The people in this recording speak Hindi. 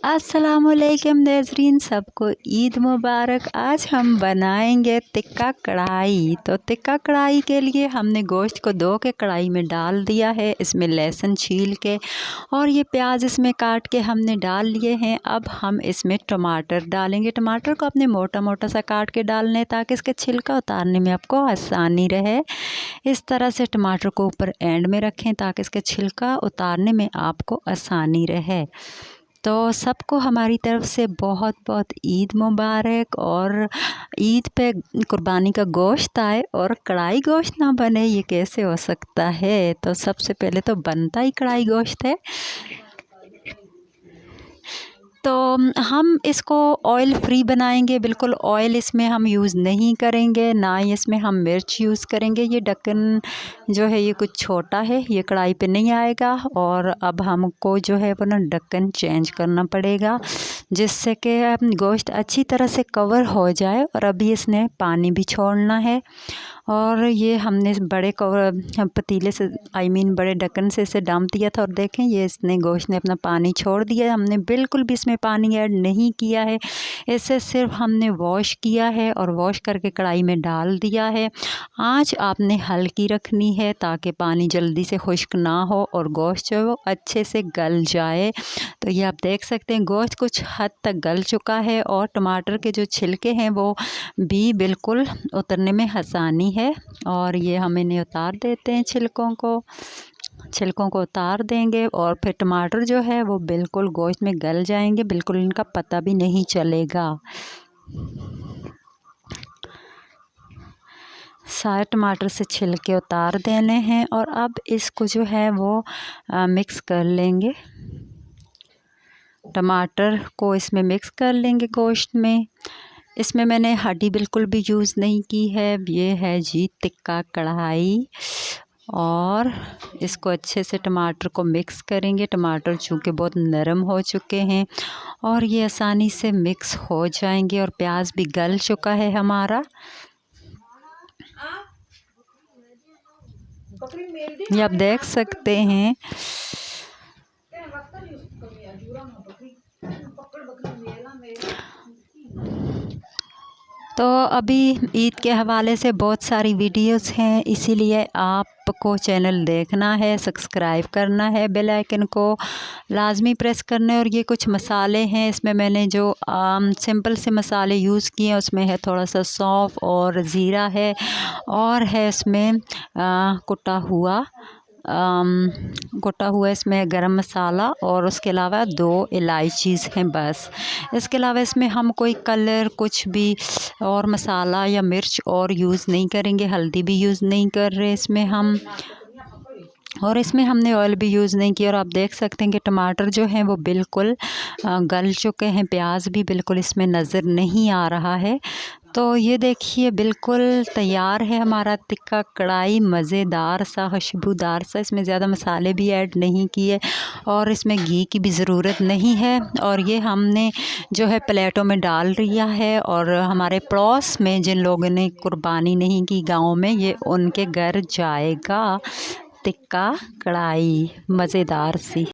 अस्सलामुअलैकुम नाज़रीन, सबको ईद मुबारक। आज हम बनाएंगे टिक्का कढ़ाई। तो टिक्का कढ़ाई के लिए हमने गोश्त को धो के कढ़ाई में डाल दिया है। इसमें लहसुन छील के और ये प्याज इसमें काट के हमने डाल लिए हैं। अब हम इसमें टमाटर डालेंगे। टमाटर को अपने मोटा मोटा सा काट के डालना है ताकि इसके छिलका उतारने में आपको आसानी रहे। इस तरह से टमाटर को ऊपर एंड में रखें ताकि इसके छिलका उतारने में आपको आसानी रहे। तो सबको हमारी तरफ से बहुत बहुत ईद मुबारक। और ईद पे कुर्बानी का गोश्त आए और कढ़ाई गोश्त ना बने, ये कैसे हो सकता है। तो सबसे पहले तो बनता ही कढ़ाई गोश्त है। तो हम इसको ऑयल फ्री बनाएंगे, बिल्कुल ऑयल इसमें हम यूज़ नहीं करेंगे, ना ही इसमें हम मिर्च यूज़ करेंगे। ये ढक्कन जो है ये कुछ छोटा है, ये कढ़ाई पे नहीं आएगा। और अब हमको जो है वो ना ढक्कन चेंज करना पड़ेगा जिससे कि गोश्त अच्छी तरह से कवर हो जाए। और अभी इसने पानी भी छोड़ना है। और ये हमने बड़े कवर पतीले से बड़े ढक्कन से इसे डाम दिया था। और देखें ये इसने गोश्त ने अपना पानी छोड़ दिया। हमने बिल्कुल भी इसमें पानी ऐड नहीं किया है, इसे सिर्फ हमने वॉश किया है और वॉश करके कढ़ाई में डाल दिया है। आँच आपने हल्की रखनी है ताकि पानी जल्दी से खुश्क ना हो और गोश्त जो है वो अच्छे से गल जाए। तो ये आप देख सकते हैं गोश्त कुछ हद तक गल चुका है और टमाटर के जो छिलके हैं वो भी बिल्कुल उतरने में आसानी है। और ये हम इन्हें उतार देते हैं, छिलकों को उतार देंगे और फिर टमाटर जो है वो बिल्कुल गोश्त में गल जाएंगे, बिल्कुल इनका पता भी नहीं चलेगा। सारे टमाटर से छिलके उतार देने हैं और अब इसको जो है वो मिक्स कर लेंगे। टमाटर को इसमें मिक्स कर लेंगे गोश्त में। इसमें मैंने हड्डी बिल्कुल भी यूज़ नहीं की है। ये है जी टिक्का कढ़ाई। और इसको अच्छे से टमाटर को मिक्स करेंगे। टमाटर चूँकि बहुत नरम हो चुके हैं और ये आसानी से मिक्स हो जाएंगे। और प्याज भी गल चुका है हमारा। ये आप देख सकते हैं। तो अभी ईद के हवाले से बहुत सारी वीडियोस हैं, इसीलिए आपको चैनल देखना है, सब्सक्राइब करना है, बेल आइकन को लाजमी प्रेस करना है। और ये कुछ मसाले हैं, इसमें मैंने जो सिंपल से मसाले यूज़ किए हैं उसमें है थोड़ा सा सौंफ और ज़ीरा है और है इसमें कुटा हुआ इसमें गरम मसाला और उसके अलावा 2 इलायचीज़ हैं बस। इसके अलावा इसमें हम कोई कलर कुछ भी और मसाला या मिर्च और यूज़ नहीं करेंगे, हल्दी भी यूज़ नहीं कर रहे इसमें हम। और इसमें हमने ऑयल भी यूज़ नहीं किया। और आप देख सकते हैं कि टमाटर जो हैं वो बिल्कुल गल चुके हैं, प्याज भी बिल्कुल इसमें नज़र नहीं आ रहा है। तो ये देखिए बिल्कुल तैयार है हमारा टिक्का कढ़ाई, मज़ेदार सा, खुशबूदार सा। इसमें ज़्यादा मसाले भी ऐड नहीं किए और इसमें घी की भी ज़रूरत नहीं है। और ये हमने जो है प्लेटों में डाल दिया है। और हमारे पड़ोस में जिन लोगों ने कुर्बानी नहीं की गाँव में, ये उनके घर जाएगा टिक्का कढ़ाई मज़ेदार सी।